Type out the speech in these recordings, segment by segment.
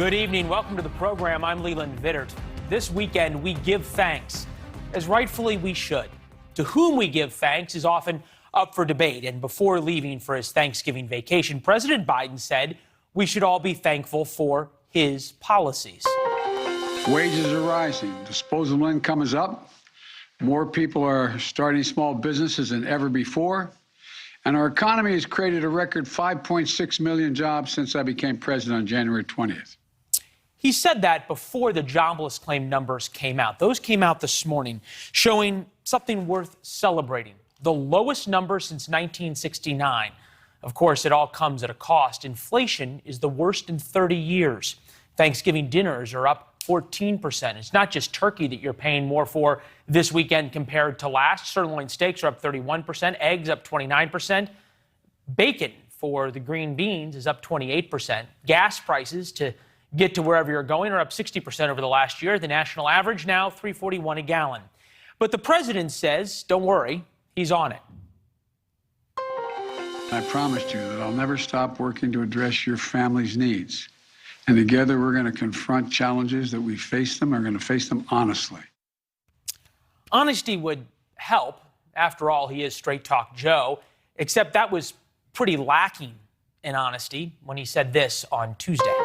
Good evening. Welcome to the program. I'm Leland Vittert. This weekend, we give thanks, as rightfully we should. To whom we give thanks is often up for debate. And before leaving for his Thanksgiving vacation, President Biden said we should all be thankful for his policies. Wages are rising. Disposable income is up. More people are starting small businesses than ever before. And our economy has created a record 5.6 million jobs since I became president on January 20th. He said that before the jobless claim numbers came out. Those came out this morning, showing something worth celebrating. The lowest number since 1969. Of course, it all comes at a cost. Inflation is the worst in 30 years. Thanksgiving dinners are up 14%. It's not just turkey that you're paying more for this weekend compared to last. Sirloin steaks are up 31%, eggs up 29%. Bacon for the green beans is up 28%. Gas prices to get to wherever you're going are up 60% over the last year. The national average now $3.41 a gallon. But the president says, don't worry, he's on it. I promised you that I'll never stop working to address your family's needs. And together we're going to confront challenges that we face them. We're going to face them honestly. Honesty would help. After all, he is Straight Talk Joe, except that was pretty lacking in honesty when he said this on Tuesday.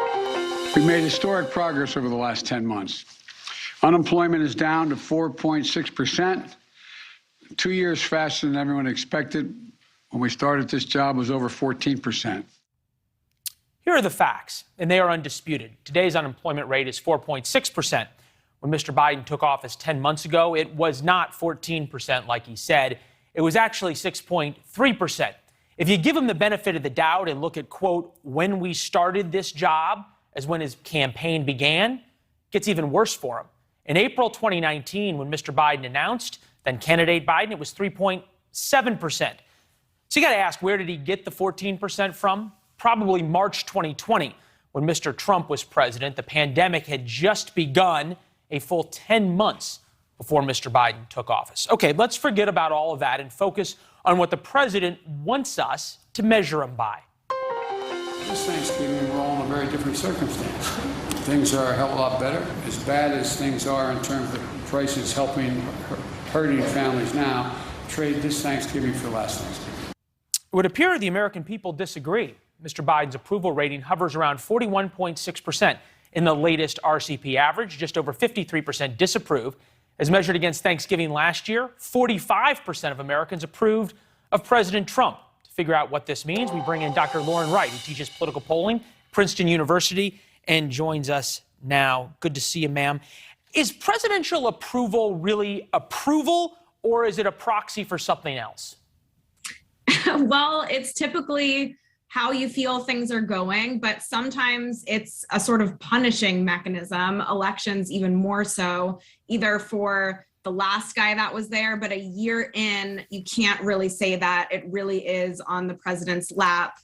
We've made historic progress over the last 10 months. Unemployment is down to 4.6%, 2 years faster than everyone expected. When we started this job, it was over 14%. Here are the facts, and they are undisputed. Today's unemployment rate is 4.6%. When Mr. Biden took office 10 months ago, it was not 14% like he said. It was actually 6.3%. If you give him the benefit of the doubt and look at, quote, when we started this job, as when his campaign began, it gets even worse for him. In April 2019, when Mr. Biden announced, then candidate Biden, it was 3.7%. So you got to ask, where did he get the 14% from? Probably March 2020, when Mr. Trump was president. The pandemic had just begun, a full 10 months before Mr. Biden took office. Okay, let's forget about all of that and focus on what the president wants us to measure him by. This Thanksgiving, we're all in a very different circumstance. Things are a hell of a lot better. As bad as things are in terms of prices hurting families now, trade this Thanksgiving for last Thanksgiving. It would appear the American people disagree. Mr. Biden's approval rating hovers around 41.6% in the latest RCP average, just over 53% disapprove. As measured against Thanksgiving last year, 45% of Americans approved of President Trump. To figure out what this means, we bring in Dr. Lauren Wright, who teaches political polling, Princeton University, and joins us now. Good to see you, ma'am. Is presidential approval really approval, or is it a proxy for something else? Well, it's typically how you feel things are going, but sometimes it's a sort of punishing mechanism, elections even more so, either for the last guy that was there, but a year in, you can't really say that it really is on the president's lap.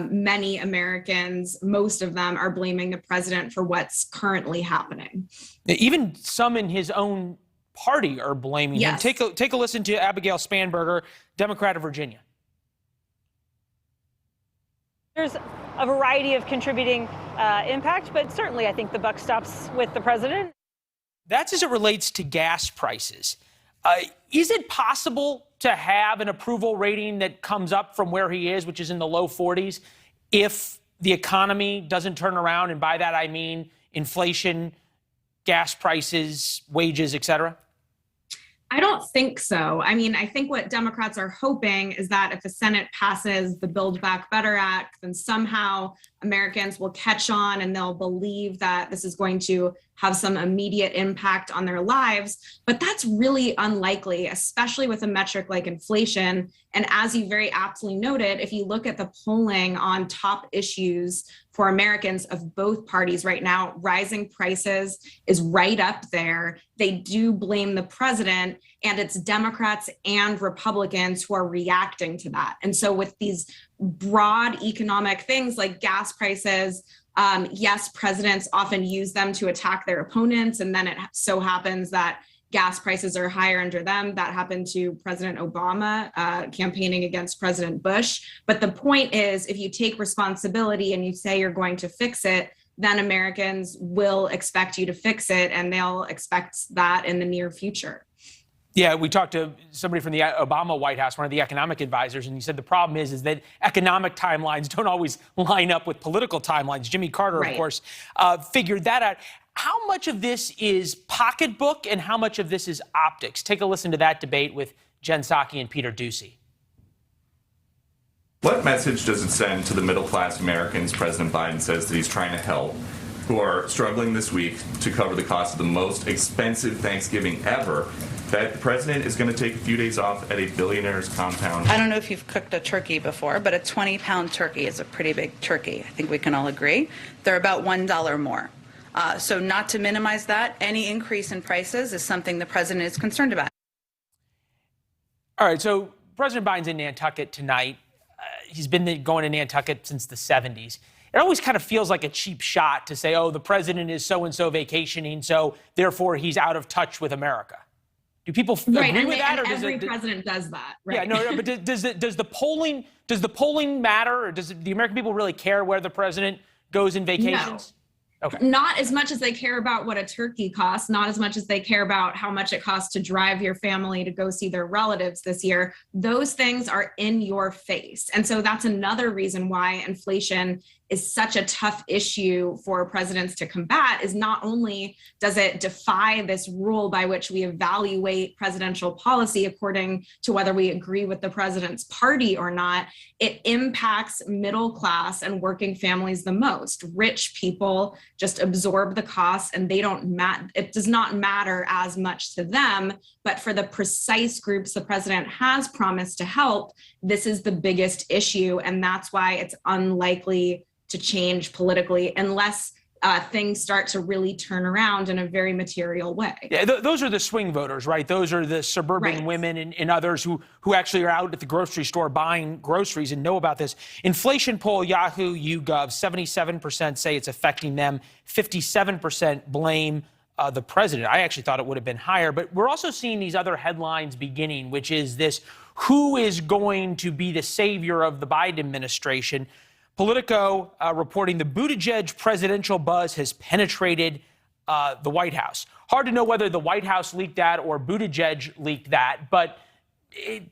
Many Americans, most of them, are blaming the president for what's currently happening. Even some in his own party are blaming him. Take a listen to Abigail Spanberger, Democrat of Virginia. There's a variety of contributing impact, but certainly I think the buck stops with the president. That's as it relates to gas prices. Is it possible to have an approval rating that comes up from where he is, which is in the low 40s, if the economy doesn't turn around? And by that, I mean inflation, gas prices, wages, et cetera? I don't think so. I mean, I think what Democrats are hoping is that if the Senate passes the Build Back Better Act, then somehow Americans will catch on and they'll believe that this is going to have some immediate impact on their lives. But that's really unlikely, especially with a metric like inflation. And as you very aptly noted, if you look at the polling on top issues for Americans of both parties right now, rising prices is right up there. They do blame the president, and it's Democrats and Republicans who are reacting to that. And so with these broad economic things like gas prices, yes, presidents often use them to attack their opponents, and then it so happens that gas prices are higher under them. That happened to President Obama campaigning against President Bush. But the point is, if you take responsibility and you say you're going to fix it, then Americans will expect you to fix it, and they'll expect that in the near future. Yeah, we talked to somebody from the Obama White House, one of the economic advisors, and he said the problem is that economic timelines don't always line up with political timelines. Jimmy Carter, Right. of course, figured that out. How much of this is pocketbook and how much of this is optics? Take a listen to that debate with Jen Psaki and Peter Doocy. What message does it send to the middle-class Americans President Biden says that he's trying to help, who are struggling this week to cover the cost of the most expensive Thanksgiving ever, that the president is going to take a few days off at a billionaire's compound? I don't know if you've cooked a turkey before, but a 20-pound turkey is a pretty big turkey. I think we can all agree. They're about $1 more. So not to minimize that, any increase in prices is something the president is concerned about. All right, so President Biden's in Nantucket tonight. He's been going to Nantucket since the 70s. It always kind of feels like a cheap shot to say, oh, the president is so-and-so vacationing, so therefore he's out of touch with America. Do people agree with that? Or every president does that, right? Yeah, no, but does the polling matter, or does the American people really care where the president goes in vacations? No. Okay. Not as much as they care about what a turkey costs, not as much as they care about how much it costs to drive your family to go see their relatives this year. Those things are in your face. And so that's another reason why inflation is such a tough issue for presidents to combat. Is not only does it defy this rule by which we evaluate presidential policy according to whether we agree with the president's party or not, it impacts middle class and working families the most. Rich people just absorb the costs, and they don't it does not matter as much to them. But for the precise groups the president has promised to help, this is the biggest issue. And that's why it's unlikely to change politically unless things start to really turn around in a very material way. Yeah, those are the swing voters, right? Those are the suburban Right. women and others who actually are out at the grocery store buying groceries and know about this. Inflation poll, Yahoo, YouGov, 77% say it's affecting them. 57% blame the president. I actually thought it would have been higher, but we're also seeing these other headlines beginning, which is this: who is going to be the savior of the Biden administration? Politico reporting the Buttigieg presidential buzz has penetrated the White House. Hard to know whether the White House leaked that or Buttigieg leaked that, but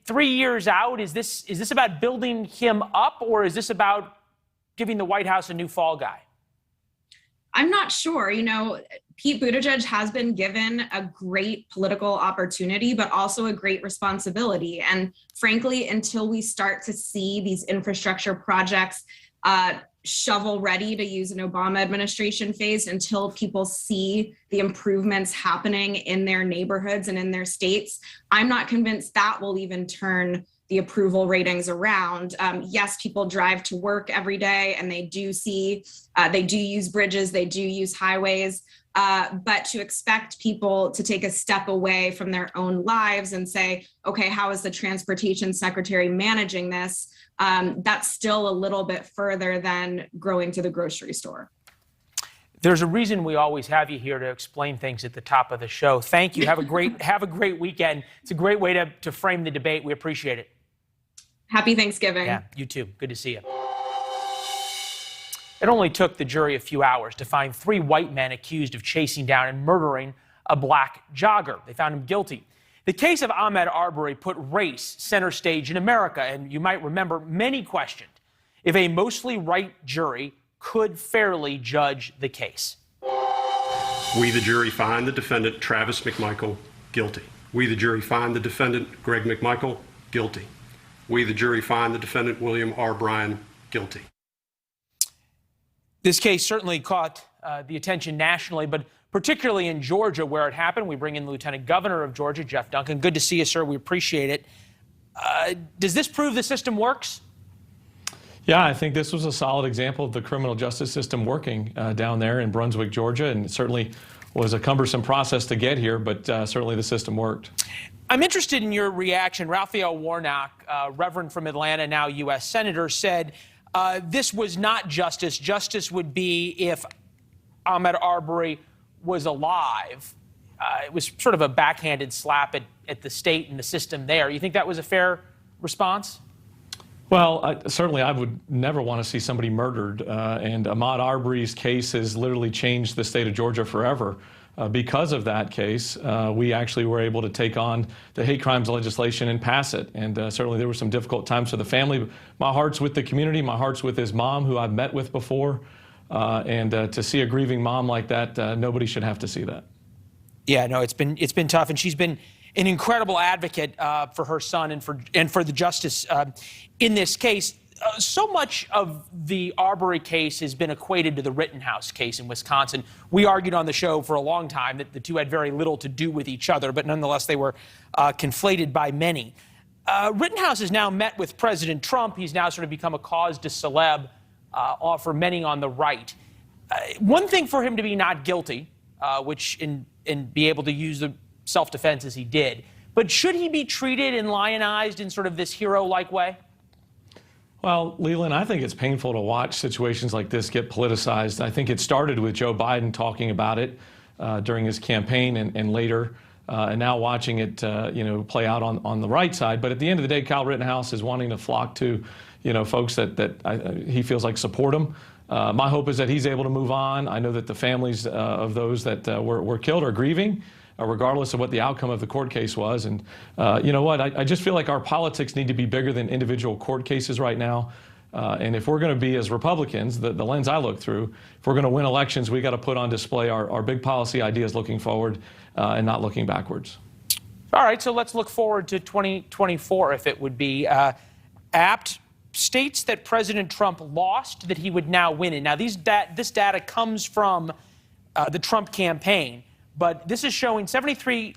3 years out, is this about building him up, or is this about giving the White House a new fall guy? I'm not sure. You know, Pete Buttigieg has been given a great political opportunity, but also a great responsibility. And frankly, until we start to see these infrastructure projects shovel ready, to use an Obama administration phase, until people see the improvements happening in their neighborhoods and in their states, I'm not convinced that will even turn the approval ratings around. Yes, people drive to work every day, and they do use bridges, they do use highways, but to expect people to take a step away from their own lives and say, okay, how is the transportation secretary managing this? That's still a little bit further than going to the grocery store. There's a reason we always have you here to explain things at the top of the show. Thank you. Have a great weekend. It's a great way to frame the debate. We appreciate it. Happy Thanksgiving. Yeah, you too. Good to see you. It only took the jury a few hours to find 3 white men accused of chasing down and murdering a black jogger. They found him guilty. The case of Ahmaud Arbery put race center stage in America, and you might remember many questioned if a mostly white jury could fairly judge the case. We, the jury, find the defendant, Travis McMichael, guilty. We, the jury, find the defendant, Greg McMichael, guilty. We, the jury, find the defendant, William R. Bryan, guilty. This case certainly caught the attention nationally, but particularly in Georgia, where it happened. We bring in the Lieutenant Governor of Georgia, Geoff Duncan. Good to see you, sir. We appreciate it. Does this prove the system works? Yeah, I think this was a solid example of the criminal justice system working down there in Brunswick, Georgia, and it certainly was a cumbersome process to get here, but certainly the system worked. I'm interested in your reaction. Raphael Warnock, Reverend from Atlanta, now U.S. Senator, said this was not justice. Justice would be if Ahmaud Arbery was alive. It was sort of a backhanded slap at the state and the system there. You think that was a fair response? Well, certainly I would never want to see somebody murdered, and Ahmaud Arbery's case has literally changed the state of Georgia forever. Because of that case, we actually were able to take on the hate crimes legislation and pass it. And certainly there were some difficult times for the family. My heart's with the community. My heart's with his mom, who I've met with before. And to see a grieving mom like that, nobody should have to see that. Yeah, no, it's been tough, and she's been an incredible advocate for her son and for the justice in this case. So much of the Arbery case has been equated to the Rittenhouse case in Wisconsin. We argued on the show for a long time that the two had very little to do with each other, but nonetheless they were conflated by many. Rittenhouse has now met with President Trump. He's now sort of become a cause de celeb for many on the right. One thing for him to be not guilty, and be able to use the self-defense as he did, but should he be treated and lionized in sort of this hero-like way? Well, Leland, I think it's painful to watch situations like this get politicized. I think it started with Joe Biden talking about it during his campaign and later, and now watching it, play out on the right side. But at the end of the day, Kyle Rittenhouse is wanting to flock to, folks that he feels like support him. My hope is that he's able to move on. I know that the families of those that were killed are grieving, regardless of what the outcome of the court case was. And you know what? I just feel like our politics need to be bigger than individual court cases right now. And if we're going to be, as Republicans, the lens I look through, if we're going to win elections, we got to put on display our big policy ideas looking forward and not looking backwards. All right, so let's look forward to 2024, if it would be apt. States that President Trump lost that he would now win in. Now, this data comes from the Trump campaign, but this is showing 73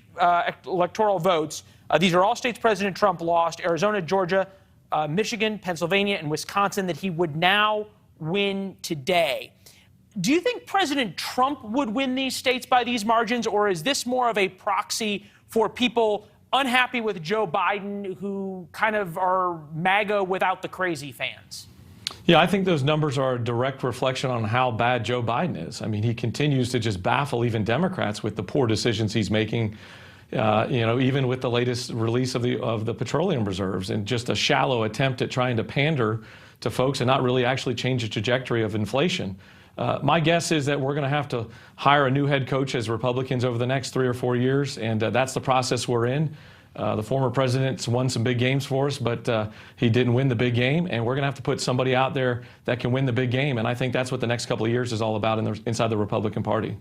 electoral votes. These are all states President Trump lost: Arizona, Georgia, Michigan, Pennsylvania, and Wisconsin, that he would now win today. Do you think President Trump would win these states by these margins, or is this more of a proxy for people unhappy with Joe Biden who kind of are MAGA without the crazy fans? Yeah, I think those numbers are a direct reflection on how bad Joe Biden is. I mean, he continues to just baffle even Democrats with the poor decisions he's making, even with the latest release of the petroleum reserves, and just a shallow attempt at trying to pander to folks and not really actually change the trajectory of inflation. My guess is that we're going to have to hire a new head coach as Republicans over the next 3 or 4 years, and that's the process we're in. The former president's won some big games for us, but he didn't win the big game, and we're going to have to put somebody out there that can win the big game, and I think that's what the next couple of years is all about inside the Republican Party.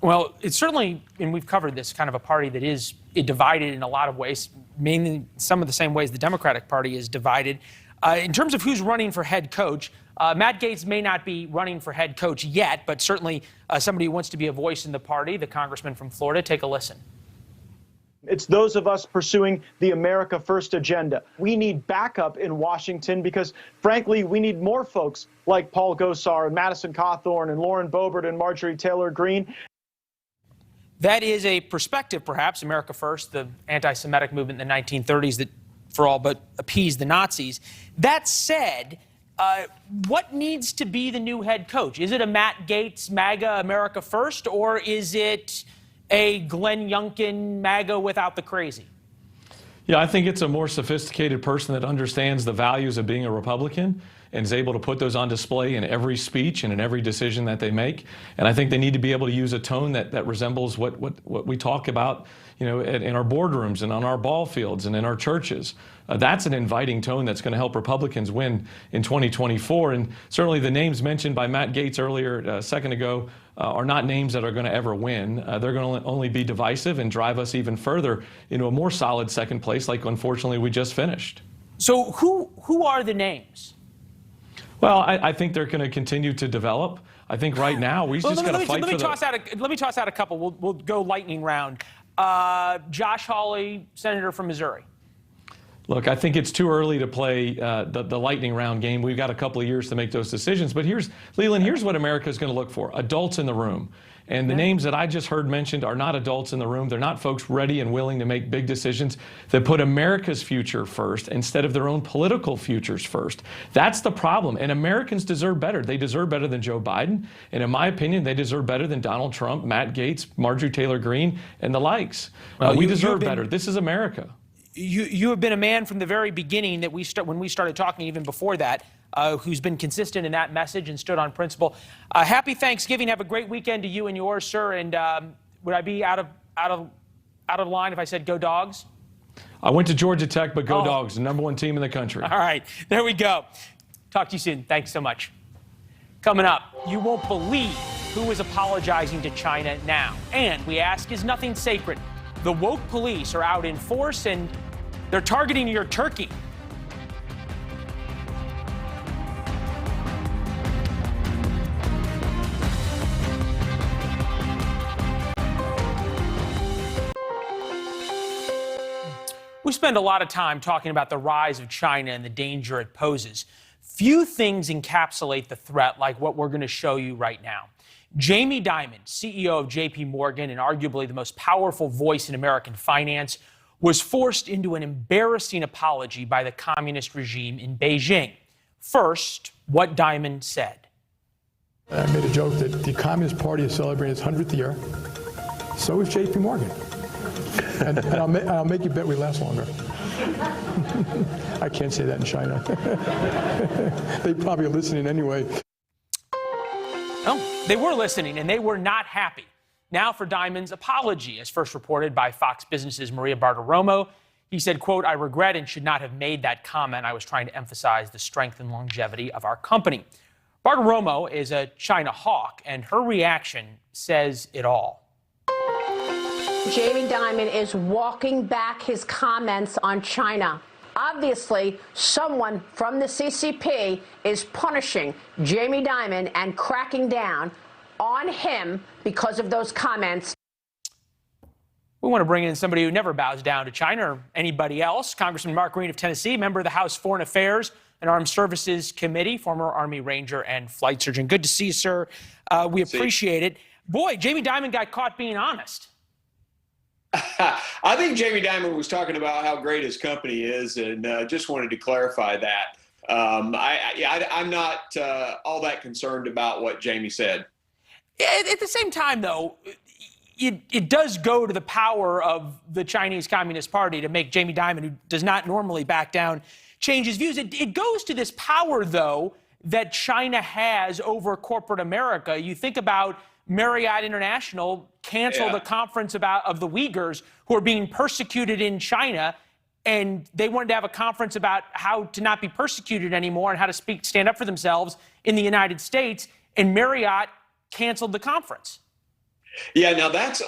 Well, it's certainly, and we've covered this, kind of a party that is divided in a lot of ways, mainly some of the same ways the Democratic Party is divided. In terms of who's running for head coach, Matt Gaetz may not be running for head coach yet, but certainly somebody who wants to be a voice in the party, the congressman from Florida. Take a listen. It's those of us pursuing the America First agenda. We need backup in Washington because, frankly, we need more folks like Paul Gosar and Madison Cawthorn and Lauren Boebert and Marjorie Taylor Greene. That is a perspective, perhaps, America First, the anti-Semitic movement in the 1930s that for all but appeased the Nazis. That said, what needs to be the new head coach? Is it a Matt Gaetz, MAGA, America First, or is it a Glenn Youngkin, MAGA without the crazy? Yeah, I think it's a more sophisticated person that understands the values of being a Republican and is able to put those on display in every speech and in every decision that they make. And I think they need to be able to use a tone that resembles what we talk about, in our boardrooms and on our ball fields and in our churches. That's an inviting tone that's going to help Republicans win in 2024. And certainly the names mentioned by Matt Gaetz earlier, a second ago, are not names that are going to ever win. They're going to only be divisive and drive us even further into a more solid second place, like unfortunately we just finished. So who are the names? Well, I think they're going to continue to develop. I think right now we just got to fight for the... Let me toss out a couple. We'll go lightning round. Josh Hawley, senator from Missouri. Look, I think it's too early to play the lightning round game. We've got a couple of years to make those decisions. But Leland, here's what America is going to look for: adults in the room. And the names that I just heard mentioned are not adults in the room. They're not folks ready and willing to make big decisions that put America's future first instead of their own political futures first. That's the problem. And Americans deserve better. They deserve better than Joe Biden. And in my opinion, they deserve better than Donald Trump, Matt Gaetz, Marjorie Taylor Greene, and the likes. We deserve better. This is America. you have been a man from the very beginning that when we started talking, even before that, who's been consistent in that message and stood on principle. Happy Thanksgiving. Have a great weekend to you and yours, sir. And would I be out of line if I said go Dogs? I went to Georgia Tech, but go Dogs, the #1 team in the country. All right, there we go. Talk to you soon. Thanks so much. Coming up, you won't believe who is apologizing to China now. And we ask, is nothing sacred? The woke police are out in force and they're targeting your turkey. We spend a lot of time talking about the rise of China and the danger it poses. Few things encapsulate the threat like what we're going to show you right now. Jamie Dimon, CEO of JP Morgan and arguably the most powerful voice in American finance, was forced into an embarrassing apology by the communist regime in Beijing. First, what Dimon said. I made a joke that the Communist Party is celebrating its 100th year. So is JP Morgan. And I'll make you bet we last longer. I can't say that in China. They probably are listening anyway. Oh, they were listening, and they were not happy. Now for Dimon's apology, as first reported by Fox Business's Maria Bartiromo. He said, quote, "I regret and should not have made that comment. I was trying to emphasize the strength and longevity of our company." Bartiromo is a China hawk, and her reaction says it all. Jamie Dimon is walking back his comments on China. Obviously, someone from the CCP is punishing Jamie Dimon and cracking down on him because of those comments. We want to bring in somebody who never bows down to China or anybody else. Congressman Mark Greene of Tennessee, member of the House Foreign Affairs and Armed Services Committee, former Army Ranger and flight surgeon. Good to see you, sir. We appreciate it. Boy, Jamie Dimon got caught being honest. I think Jamie Dimon was talking about how great his company is, and just wanted to clarify that. I'm not all that concerned about what Jamie said. At the same time, though, it does go to the power of the Chinese Communist Party to make Jamie Dimon, who does not normally back down, change his views. It goes to this power, though, that China has over corporate America. You think about Marriott International canceled a conference of the Uyghurs who are being persecuted in China, and they wanted to have a conference about how to not be persecuted anymore and how to stand up for themselves in the United States, and Marriott canceled the conference. Yeah, now that's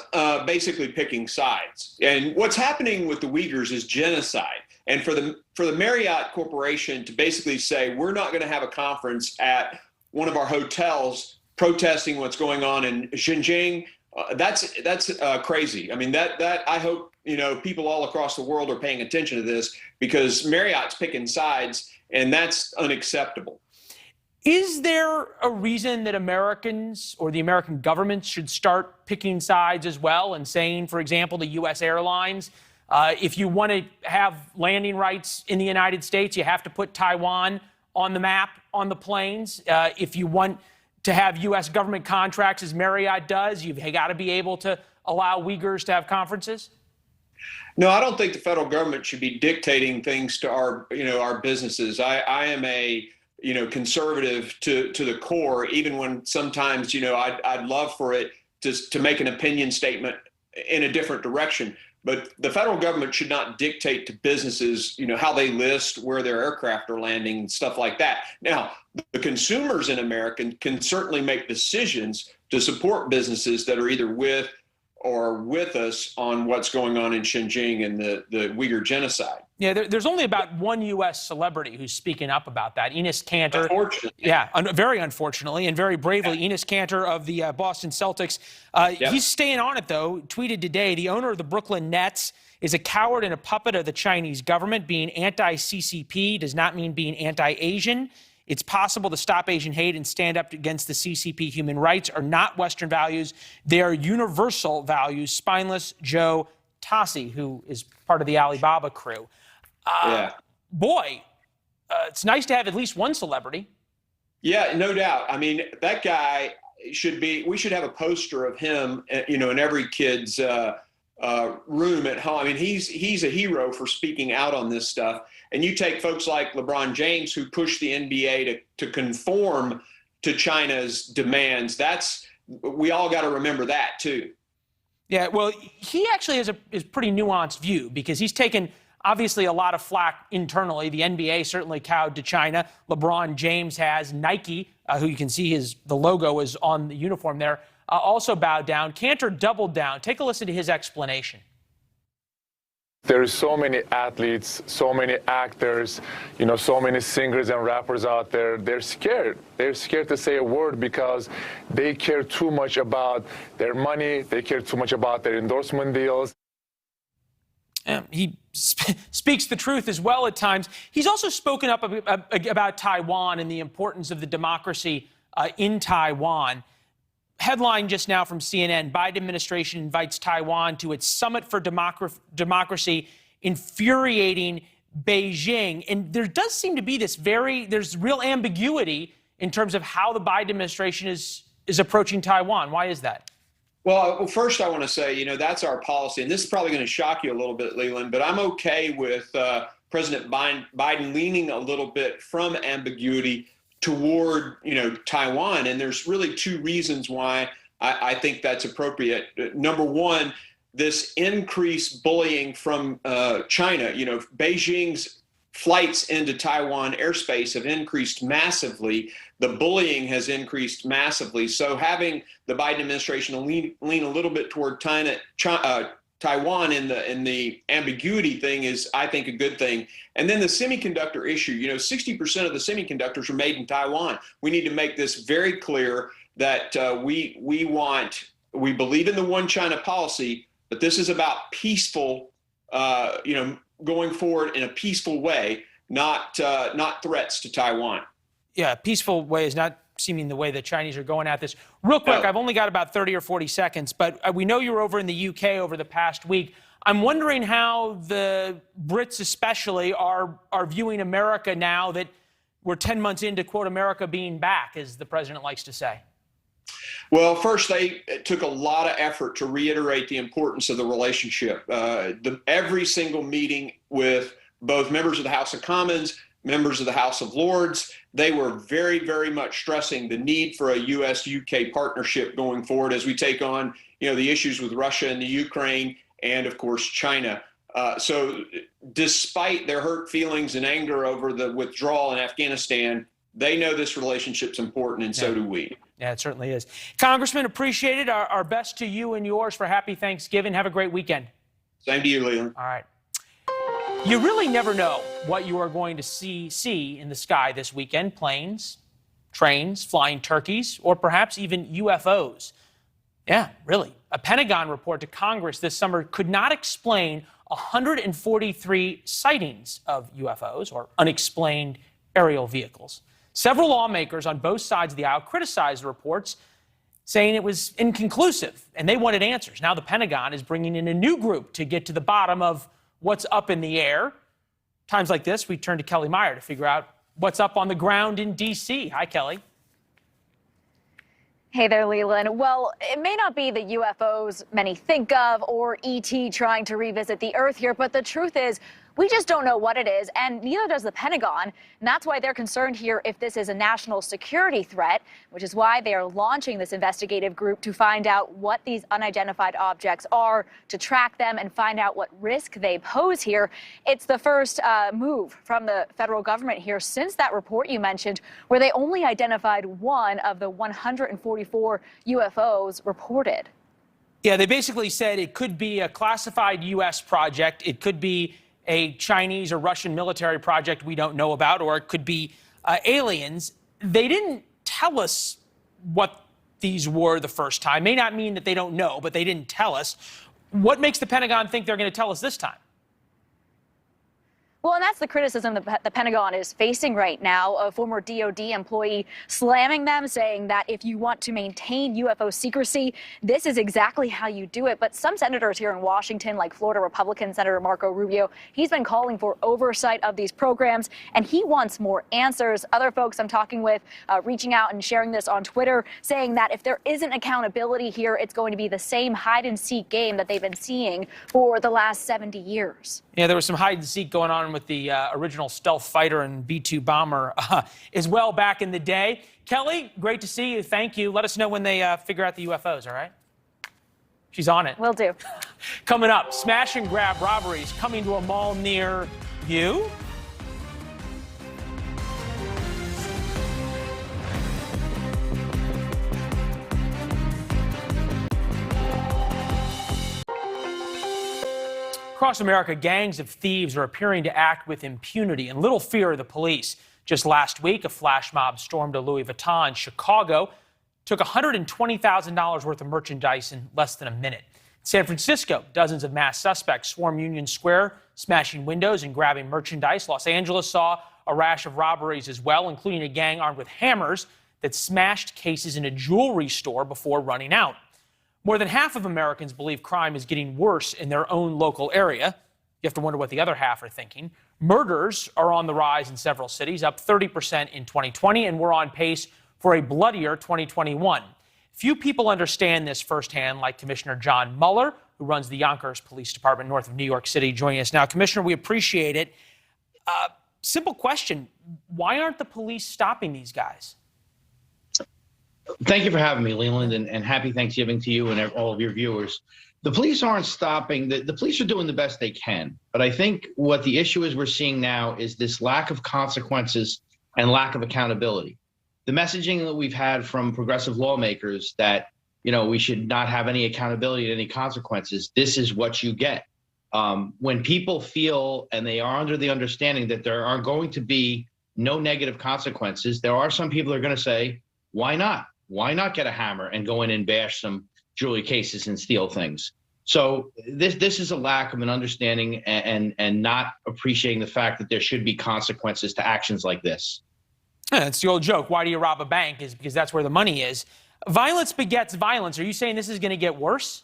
basically picking sides. And what's happening with the Uyghurs is genocide. And for the Marriott Corporation to basically say, we're not going to have a conference at one of our hotels protesting what's going on in Xinjiang, that's crazy. I mean, that I hope, people all across the world are paying attention to this, because Marriott's picking sides, and that's unacceptable. Is there a reason that Americans or the American government should start picking sides as well and saying, for example, the U.S. airlines, if you want to have landing rights in the United States, you have to put Taiwan on the map on the planes. If you want to have U.S. government contracts, as Marriott does, you've got to be able to allow Uyghurs to have conferences? No, I don't think the federal government should be dictating things to our businesses. I am a conservative to the core, even when sometimes, I'd love for it to make an opinion statement in a different direction. But the federal government should not dictate to businesses, how they list, where their aircraft are landing, stuff like that. Now, the consumers in America can certainly make decisions to support businesses that are either with us on what's going on in Xinjiang and the Uyghur genocide. Yeah, there's only about one U.S. celebrity who's speaking up about that. Enes Kanter. Unfortunately. Yeah, very unfortunately and very bravely. Yeah. Enes Kanter of the Boston Celtics. He's staying on it, though. Tweeted today, the owner of the Brooklyn Nets is a coward and a puppet of the Chinese government. Being anti-CCP does not mean being anti-Asian. It's possible to stop Asian hate and stand up against the CCP. Human rights are not Western values. They are universal values. Spineless Joe Tassi, who is part of the Alibaba crew. Boy, it's nice to have at least one celebrity. Yeah, no doubt. I mean, that guy we should have a poster of him, in every kid's room at home. I mean, he's a hero for speaking out on this stuff. And you take folks like LeBron James, who pushed the NBA to conform to China's demands. We all got to remember that too. Yeah, well, he actually has a pretty nuanced view, because he's taken obviously a lot of flack internally. The NBA certainly cowed to China. LeBron James has. Nike, who you can see the logo is on the uniform there, also bowed down. Cantor doubled down. Take a listen to his explanation. There are so many athletes, so many actors, so many singers and rappers out there. They're scared. They're scared to say a word because they care too much about their money. They care too much about their endorsement deals. He speaks the truth as well at times. He's also spoken up about Taiwan and the importance of the democracy in Taiwan. Headline just now from CNN: Biden administration invites Taiwan to its summit for democracy, infuriating Beijing. And there does seem to be there's real ambiguity in terms of how the Biden administration is approaching Taiwan. Why is that? Well, first I want to say, that's our policy. And this is probably going to shock you a little bit, Leland, but I'm okay with President Biden leaning a little bit from ambiguity toward, Taiwan. And there's really two reasons why I think that's appropriate. Number one, this increased bullying from China. Beijing's flights into Taiwan airspace have increased massively. The bullying has increased massively. So having the Biden administration lean a little bit toward Taiwan in the ambiguity thing is, I think, a good thing. And then the semiconductor issue, 60% of the semiconductors are made in Taiwan. We need to make this very clear that we believe in the one China policy, but this is about peaceful, going forward in a peaceful way, not threats to Taiwan. Yeah, peaceful way is not seeming the way the Chinese are going at this. Real quick, I've only got about 30 or 40 seconds, but we know you were over in the UK over the past week. I'm wondering how the Brits especially are viewing America now that we're 10 months into, quote, America being back, as the president likes to say. Well, first, they took a lot of effort to reiterate the importance of the relationship. Every single meeting with both members of the House of Commons, members of the House of Lords, they were very, very much stressing the need for a U.S.-UK partnership going forward as we take on, the issues with Russia and the Ukraine and, of course, China. So despite their hurt feelings and anger over the withdrawal in Afghanistan, they know this relationship's important, and so do we. Yeah, it certainly is. Congressman, appreciate it. Our best to you and yours for Happy Thanksgiving. Have a great weekend. Same to you, Leland. All right. You really never know what you are going to see in the sky this weekend. Planes, trains, flying turkeys, or perhaps even UFOs. Yeah, really. A Pentagon report to Congress this summer could not explain 143 sightings of UFOs, or unexplained aerial vehicles. Several lawmakers on both sides of the aisle criticized the reports, saying it was inconclusive, and they wanted answers. Now the Pentagon is bringing in a new group to get to the bottom of what's up in the air. Times like this, we turn to Kellie Meyer to figure out what's up on the ground in D.C. Hi, Kellie. Hey there, Leland. Well, it may not be the UFOs many think of or ET trying to revisit the Earth here, but the truth is we just don't know what it is, and neither does the Pentagon. And that's why they're concerned here if this is a national security threat, which is why they are launching this investigative group to find out what these unidentified objects are, to track them and find out what risk they pose here. It's the first move from the federal government here since that report you mentioned, where they only identified one of the 144 UFOs reported. Yeah, they basically said it could be a classified U.S. project. It could be a Chinese or Russian military project we don't know about, or it could be aliens. They didn't tell us what these were the first time. May not mean that they don't know, but they didn't tell us. What makes the Pentagon think they're going to tell us this time? Well, and that's the criticism that the Pentagon is facing right now. A former DOD employee slamming them, saying that if you want to maintain UFO secrecy, this is exactly how you do it. But some senators here in Washington, like Florida Republican Senator Marco Rubio, he's been calling for oversight of these programs, and he wants more answers. Other folks I'm talking with reaching out and sharing this on Twitter, saying that if there isn't accountability here, it's going to be the same hide-and-seek game that they've been seeing for the last 70 years. Yeah, there was some hide-and-seek going on with the original stealth fighter and B-2 bomber as well back in the day. Kellie, great to see you. Thank you. Let us know when they figure out the UFOs, all right? She's on it. Will do. Coming up, smash and grab robberies coming to a mall near you. Across America, gangs of thieves are appearing to act with impunity and little fear of the police. Just last week, a flash mob stormed a Louis Vuitton in Chicago, took $120,000 worth of merchandise in less than a minute. In San Francisco, dozens of masked suspects swarmed Union Square, smashing windows and grabbing merchandise. Los Angeles saw a rash of robberies as well, including a gang armed with hammers that smashed cases in a jewelry store before running out. More than half of Americans believe crime is getting worse in their own local area. You have to wonder what the other half are thinking. Murders are on the rise in several cities, up 30% in 2020, and we're on pace for a bloodier 2021. Few people understand this firsthand, like Commissioner John Mueller, who runs the Yonkers Police Department north of New York City, joining us now. Commissioner, we appreciate it. Simple question. Why aren't the police stopping these guys? Thank you for having me, Leland, and happy Thanksgiving to you and all of your viewers. The police aren't stopping. The police are doing the best they can. But I think what the issue is we're seeing now is this lack of consequences and lack of accountability. The messaging that we've had from progressive lawmakers that, we should not have any accountability and any consequences, this is what you get. When people feel and they are under the understanding that there are going to be no negative consequences, there are some people that are going to say, why not? Why not get a hammer and go in and bash some jewelry cases and steal things? So this is a lack of an understanding and not appreciating the fact that there should be consequences to actions like this. Yeah, it's the old joke. Why do you rob a bank? Is because that's where the money is. Violence begets violence. Are you saying this is going to get worse?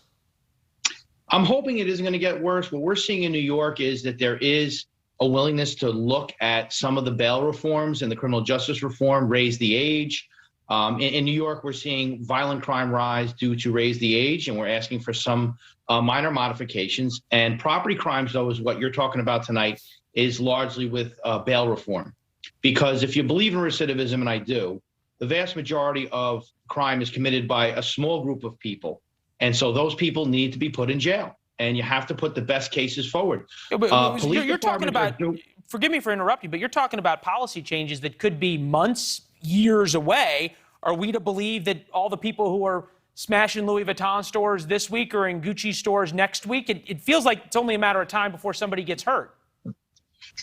I'm hoping it isn't going to get worse. What we're seeing in New York is that there is a willingness to look at some of the bail reforms and the criminal justice reform, raise the age. In New York, we're seeing violent crime rise due to raise the age, and we're asking for some minor modifications. And property crimes, though, is what you're talking about tonight, is largely with bail reform. Because if you believe in recidivism, and I do, the vast majority of crime is committed by a small group of people. And so those people need to be put in jail. And you have to put the best cases forward. You're talking about, forgive me for interrupting, but you're talking about policy changes that could be months, years away. Are we to believe that all the people who are smashing Louis Vuitton stores this week or in Gucci stores next week, it feels like it's only a matter of time before somebody gets hurt?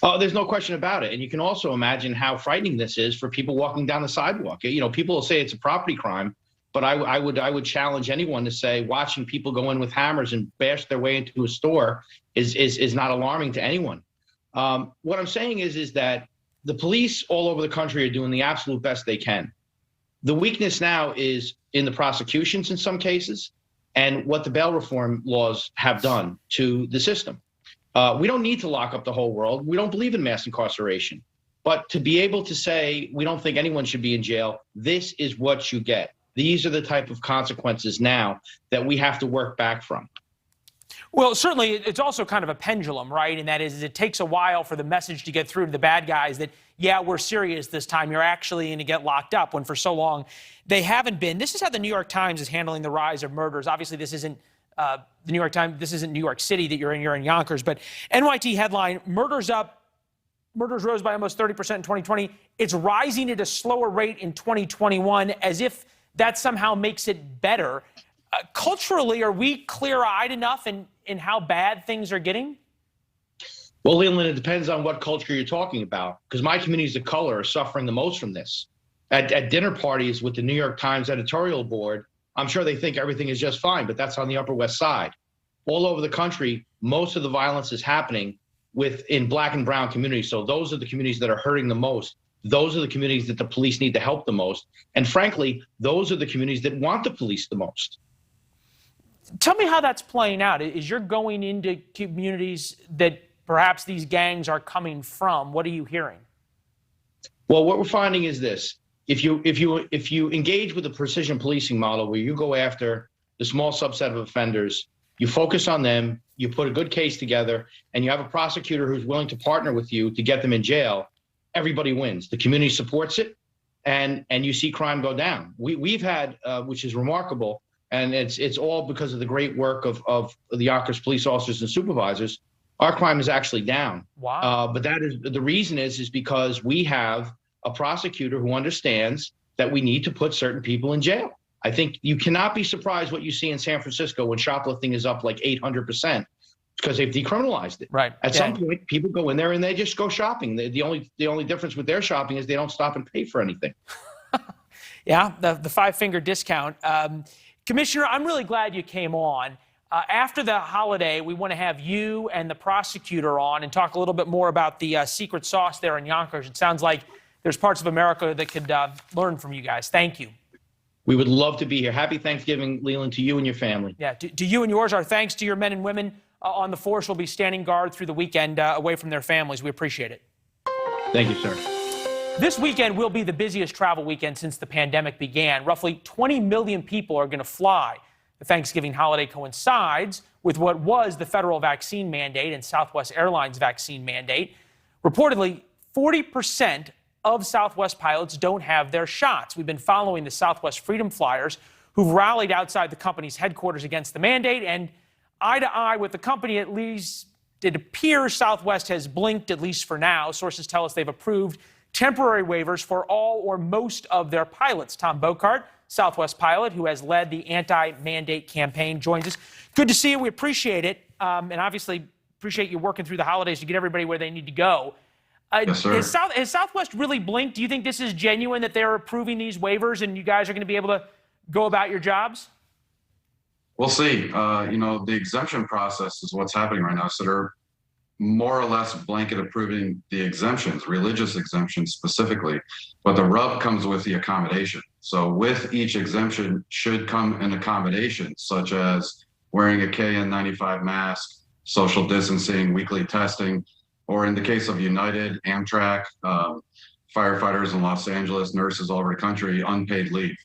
There's no question about it. And you can also imagine how frightening this is for people walking down the sidewalk. People will say it's a property crime, but I would challenge anyone to say watching people go in with hammers and bash their way into a store is not alarming to anyone. What I'm saying is that the police all over the country are doing the absolute best they can. The weakness now is in the prosecutions in some cases and what the bail reform laws have done to the system. We don't need to lock up the whole world. We don't believe in mass incarceration. But to be able to say we don't think anyone should be in jail, this is what you get. These are the type of consequences now that we have to work back from. Well, certainly it's also kind of a pendulum, right? And that is it takes a while for the message to get through to the bad guys that, yeah, we're serious this time. You're actually going to get locked up, when for so long they haven't been. This is how the New York Times is handling the rise of murders. Obviously, this isn't the New York Times. This isn't New York City that you're in Yonkers. But NYT headline, murders up. Murders rose by almost 30% in 2020. It's rising at a slower rate in 2021, as if that somehow makes it better. Culturally, are we clear-eyed enough in how bad things are getting? Well, Leland, it depends on what culture you're talking about, because my communities of color are suffering the most from this. At dinner parties with the New York Times editorial board, I'm sure they think everything is just fine, but that's on the Upper West Side. All over the country, most of the violence is happening in black and brown communities. So those are the communities that are hurting the most. Those are the communities that the police need to help the most. And frankly, those are the communities that want the police the most. Tell me how that's playing out. Is you're going into communities that perhaps these gangs are coming from? What are you hearing? Well, what we're finding is this. If you engage with the precision policing model where you go after the small subset of offenders, you focus on them, you put a good case together, and you have a prosecutor who's willing to partner with you to get them in jail, everybody wins. The community supports it, and you see crime go down. We've had, which is remarkable, and it's all because of the great work of the Yonkers police officers and supervisors. Our crime is actually down. Wow. But that is the reason is because we have a prosecutor who understands that we need to put certain people in jail. I think you cannot be surprised what you see in San Francisco when shoplifting is up like 800%, because they've decriminalized it. Right. At some point, people go in there and they just go shopping. The only difference with their shopping is they don't stop and pay for anything. Yeah, the five-finger discount. Commissioner, I'm really glad you came on. After the holiday, we want to have you and the prosecutor on and talk a little bit more about the secret sauce there in Yonkers. It sounds like there's parts of America that could learn from you guys. Thank you. We would love to be here. Happy Thanksgiving, Leland, to you and your family. Yeah, to you and yours. Our thanks to your men and women on the force will be standing guard through the weekend away from their families. We appreciate it. Thank you, sir. This weekend will be the busiest travel weekend since the pandemic began. Roughly 20 million people are going to fly. The Thanksgiving holiday coincides with what was the federal vaccine mandate and Southwest Airlines vaccine mandate. Reportedly, 40% of Southwest pilots don't have their shots. We've been following the Southwest Freedom Flyers who've rallied outside the company's headquarters against the mandate, and eye to eye with the company, at least it appears Southwest has blinked, at least for now. Sources tell us they've approved temporary waivers for all or most of their pilots. Tom Bogart, Southwest pilot who has led the anti-mandate campaign, joins us. Good to see you. We appreciate it. And obviously appreciate you working through the holidays to get everybody where they need to go. Yes, sir. Has Southwest really blinked? Do you think this is genuine that they're approving these waivers and you guys are going to be able to go about your jobs? We'll see. The exemption process is what's happening right now. So they're more or less blanket approving the exemptions, religious exemptions specifically, but the rub comes with the accommodation. So with each exemption should come an accommodation, such as wearing a KN95 mask, social distancing, weekly testing, or in the case of United, Amtrak, firefighters in Los Angeles, nurses all over the country, unpaid leave.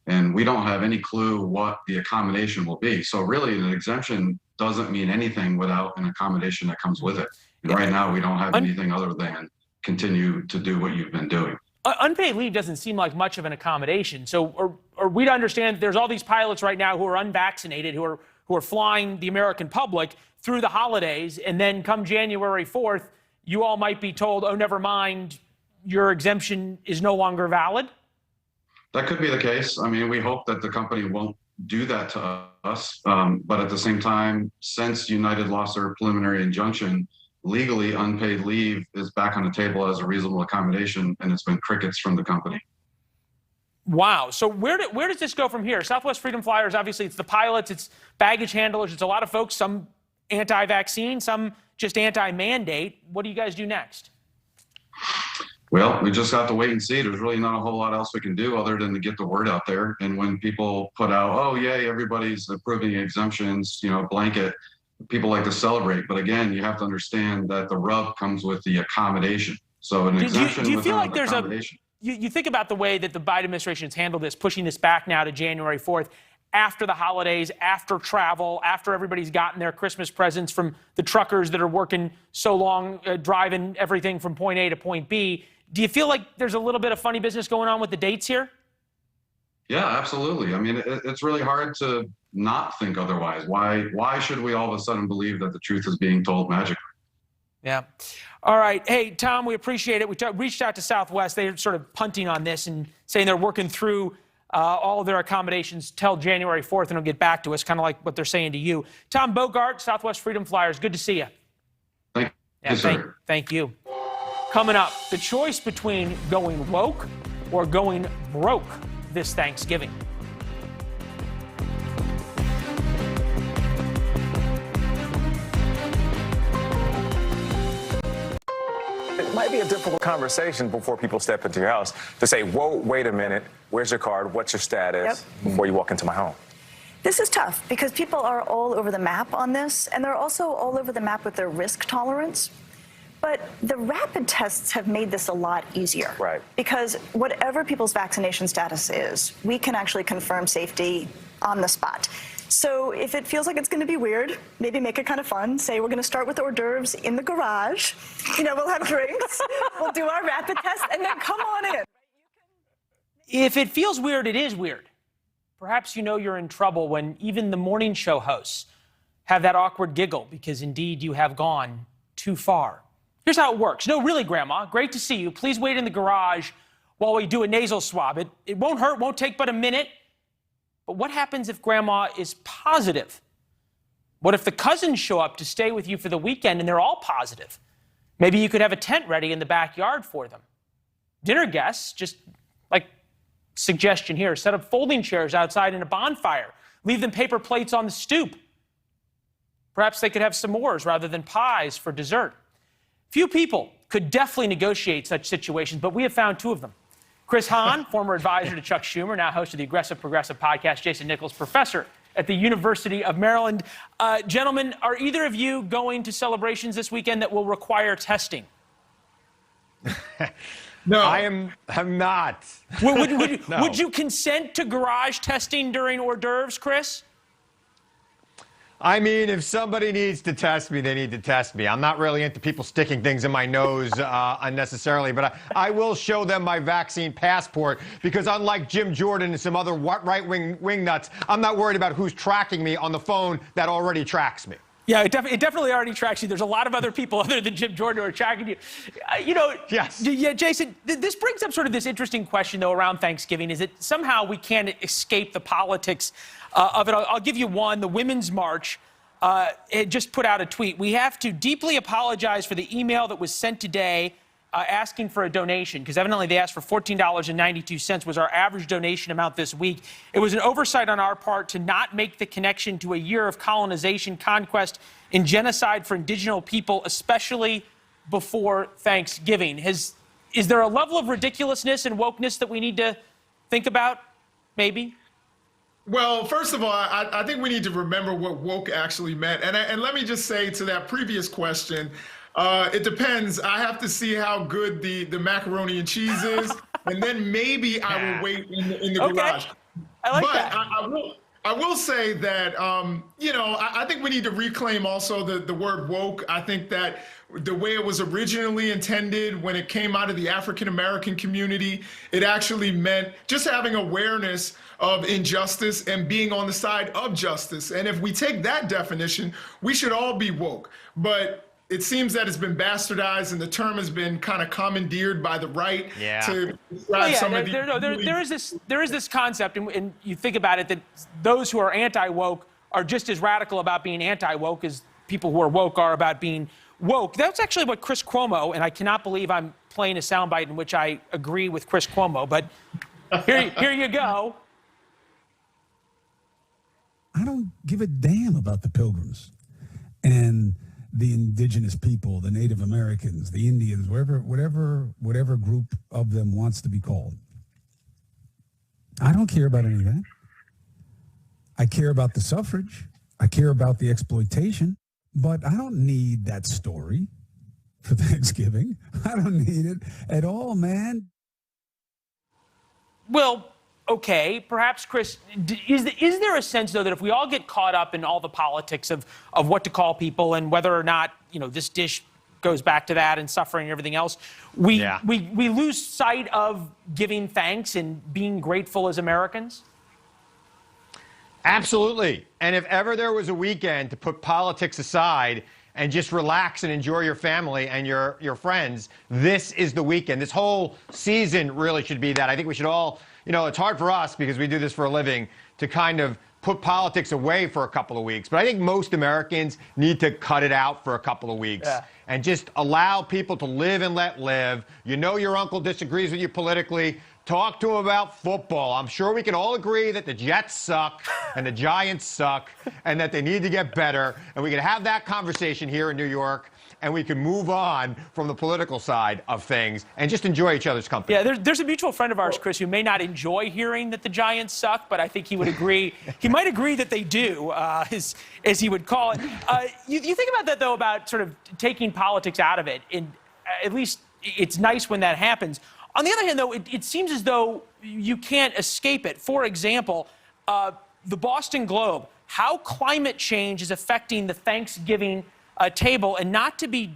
And we don't have any clue what the accommodation will be. So really an exemption doesn't mean anything without an accommodation that comes with it. And right now we don't have anything other than continue to do what you've been doing. Unpaid leave doesn't seem like much of an accommodation. So are we to understand there's all these pilots right now who are unvaccinated, who are flying the American public through the holidays, and then come January 4th, you all might be told, oh, never mind, your exemption is no longer valid? That could be the case. I mean, we hope that the company won't do that to us. But at the same time, since United lost their preliminary injunction, legally unpaid leave is back on the table as a reasonable accommodation, and it's been crickets from the company. Wow. So where does this go from here? Southwest Freedom Flyers, obviously, it's the pilots, it's baggage handlers, it's a lot of folks, some anti-vaccine, some just anti-mandate. What do you guys do next? Well, we just have to wait and see. There's really not a whole lot else we can do other than to get the word out there. And when people put out, oh, yay, everybody's approving exemptions, blanket, people like to celebrate. But again, you have to understand that the rub comes with the accommodation. So an exemption do you feel like there's accommodation. You think about the way that the Biden administration has handled this, pushing this back now to January 4th, after the holidays, after travel, after everybody's gotten their Christmas presents from the truckers that are working so long, driving everything from point A to point B. Do you feel like there's a little bit of funny business going on with the dates here? Yeah, absolutely. I mean, it's really hard to not think otherwise. Why should we all of a sudden believe that the truth is being told magically? Yeah. All right. Hey, Tom, we appreciate it. We reached out to Southwest. They're sort of punting on this and saying they're working through all of their accommodations till January 4th, and they'll get back to us, kind of like what they're saying to you. Tom Bogart, Southwest Freedom Flyers, good to see you. Thank you, sir. Thank you. Coming up, the choice between going woke or going broke this Thanksgiving. It might be a difficult conversation before people step into your house to say, whoa, wait a minute, where's your card, what's your status, before you walk into my home. This is tough because people are all over the map on this, and they're also all over the map with their risk tolerance. But the rapid tests have made this a lot easier. Right. Because whatever people's vaccination status is, we can actually confirm safety on the spot. So if it feels like it's going to be weird, maybe make it kind of fun. Say we're going to start with hors d'oeuvres in the garage. You know, we'll have drinks, we'll do our rapid test, and then come on in. If it feels weird, it is weird. Perhaps you know you're in trouble when even the morning show hosts have that awkward giggle because indeed you have gone too far. Here's how it works. No, really, Grandma, great to see you. Please wait in the garage while we do a nasal swab. It won't hurt, won't take but a minute. But what happens if Grandma is positive? What if the cousins show up to stay with you for the weekend and they're all positive? Maybe you could have a tent ready in the backyard for them. Dinner guests, just like suggestion here, set up folding chairs outside in a bonfire. Leave them paper plates on the stoop. Perhaps they could have s'mores rather than pies for dessert. Few people could deftly negotiate such situations, but we have found two of them. Chris Hahn, former advisor to Chuck Schumer, now host of the Aggressive Progressive podcast. Jason Nichols, professor at the University of Maryland. Gentlemen, are either of you going to celebrations this weekend that will require testing? No, I'm not. Would you consent to garage testing during hors d'oeuvres, Chris? I mean, if somebody needs to test me, they need to test me. I'm not really into people sticking things in my nose unnecessarily, but I will show them my vaccine passport because unlike Jim Jordan and some other right-wing wingnuts, I'm not worried about who's tracking me on the phone that already tracks me. Yeah, it definitely already tracks you. There's a lot of other people other than Jim Jordan who are tracking you. Yes. Yeah, Jason, this brings up sort of this interesting question, though, around Thanksgiving, is that somehow we can't escape the politics of it. I'll give you one. The Women's March it just put out a tweet. We have to deeply apologize for the email that was sent today asking for a donation, because evidently they asked for $14.92 was our average donation amount this week. It was an oversight on our part to not make the connection to a year of colonization, conquest, and genocide for indigenous people, especially before Thanksgiving. Is there a level of ridiculousness and wokeness that we need to think about, maybe? Well, first of all, I think we need to remember what woke actually meant. And let me just say to that previous question, it depends. I have to see how good the macaroni and cheese is, and then maybe I will wait in the garage. I like but that. I will say that, I think we need to reclaim also the word woke. I think that the way it was originally intended when it came out of the African-American community, it actually meant just having awareness of injustice and being on the side of justice. And if we take that definition, we should all be woke. But it seems that it's been bastardized and the term has been kind of commandeered by the right to describe some of the... There is this concept, and you think about it, that those who are anti-woke are just as radical about being anti-woke as people who are woke are about being woke. That's actually what Chris Cuomo, and I cannot believe I'm playing a soundbite in which I agree with Chris Cuomo, but here you go. I don't give a damn about the Pilgrims and the indigenous people, the Native Americans, the Indians, whatever group of them wants to be called. I don't care about any of that. I care about the suffrage. I care about the exploitation, but I don't need that story for Thanksgiving. I don't need it at all, man. Well, okay, perhaps, Chris, is there a sense, though, that if we all get caught up in all the politics of what to call people and whether or not, this dish goes back to that and suffering and everything else, we lose sight of giving thanks and being grateful as Americans? Absolutely. And if ever there was a weekend to put politics aside and just relax and enjoy your family and your friends, this is the weekend. This whole season really should be that. I think we should all... it's hard for us because we do this for a living to kind of put politics away for a couple of weeks. But I think most Americans need to cut it out for a couple of weeks and just allow people to live and let live. Your uncle disagrees with you politically. Talk to him about football. I'm sure we can all agree that the Jets suck and the Giants suck and that they need to get better. And we can have that conversation here in New York. and we can move on from the political side of things and just enjoy each other's company. Yeah, there's a mutual friend of ours, Chris, who may not enjoy hearing that the Giants suck, but I think he would agree. He might agree that they do, as he would call it. You think about that, though, about sort of taking politics out of it. And at least it's nice when that happens. On the other hand, though, it seems as though you can't escape it. For example, the Boston Globe, how climate change is affecting the Thanksgiving table, and not to be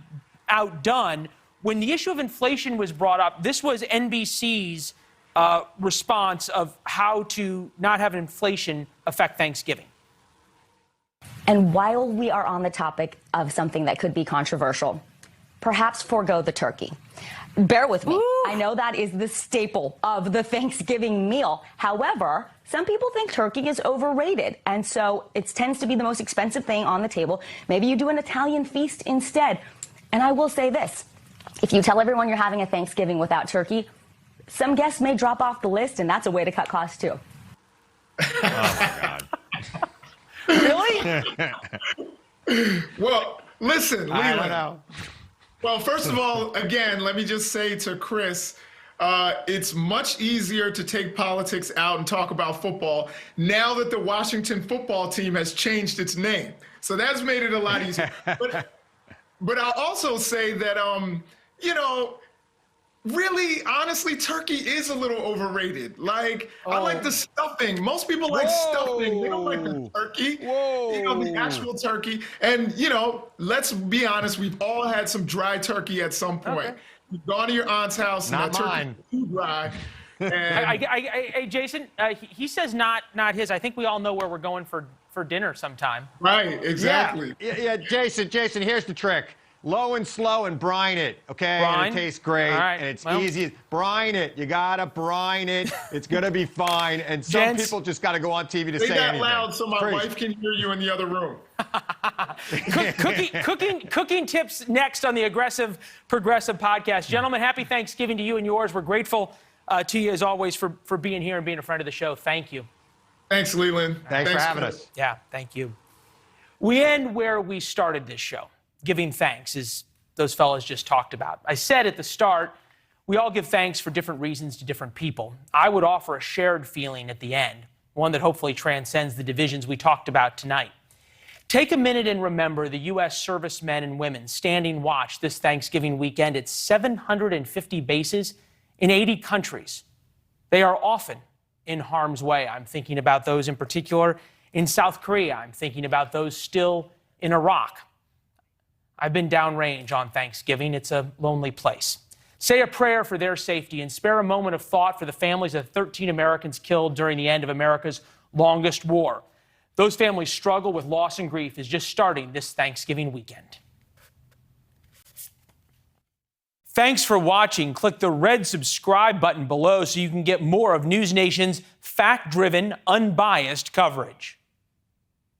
outdone, when the issue of inflation was brought up, this was NBC's response of how to not have inflation affect Thanksgiving. And while we are on the topic of something that could be controversial, perhaps forego the turkey. Bear with me. Ooh. I know that is the staple of the Thanksgiving meal. However, some people think turkey is overrated, and so it tends to be the most expensive thing on the table. Maybe you do an Italian feast instead. And I will say this. If you tell everyone you're having a Thanksgiving without turkey, some guests may drop off the list, and that's a way to cut costs, too. Oh, my God. Really? Well, listen, Leland. I don't know. Well, first of all, again, let me just say to Chris, it's much easier to take politics out and talk about football now that the Washington football team has changed its name. So that's made it a lot easier. But I'll also say that, really, honestly, turkey is a little overrated. Like, I like the stuffing. Most people like stuffing. They don't like the turkey. The actual turkey. And, let's be honest, we've all had some dry turkey at some point. Okay. You've gone to your aunt's house and that turkey is too dry. Hey, Jason, he says not his. I think we all know where we're going for dinner sometime. Right, exactly. Yeah, Jason, here's the trick. Low and slow and brine it, okay? Brine? And it tastes great, and it's easy. Brine it. You gotta brine it. It's gonna be fine. And some people just gotta go on TV to say that anything. Loud so my wife can hear you in the other room. Cooking tips next on the Aggressive Progressive podcast. Gentlemen, happy Thanksgiving to you and yours. We're grateful to you, as always, for being here and being a friend of the show. Thank you. Thanks, Leland. Thanks for having us. Yeah, thank you. We end where we started this show, giving thanks, as those fellas just talked about. I said at the start, we all give thanks for different reasons to different people. I would offer a shared feeling at the end, one that hopefully transcends the divisions we talked about tonight. Take a minute and remember the U.S. servicemen and women standing watch this Thanksgiving weekend at 750 bases in 80 countries. They are often in harm's way. I'm thinking about those in particular in South Korea. I'm thinking about those still in Iraq. I've been downrange on Thanksgiving. It's a lonely place. Say a prayer for their safety and spare a moment of thought for the families of 13 Americans killed during the end of America's longest war. Those families' struggle with loss and grief is just starting this Thanksgiving weekend. Thanks for watching. Click the red subscribe button below so you can get more of NewsNation's fact-driven, unbiased coverage.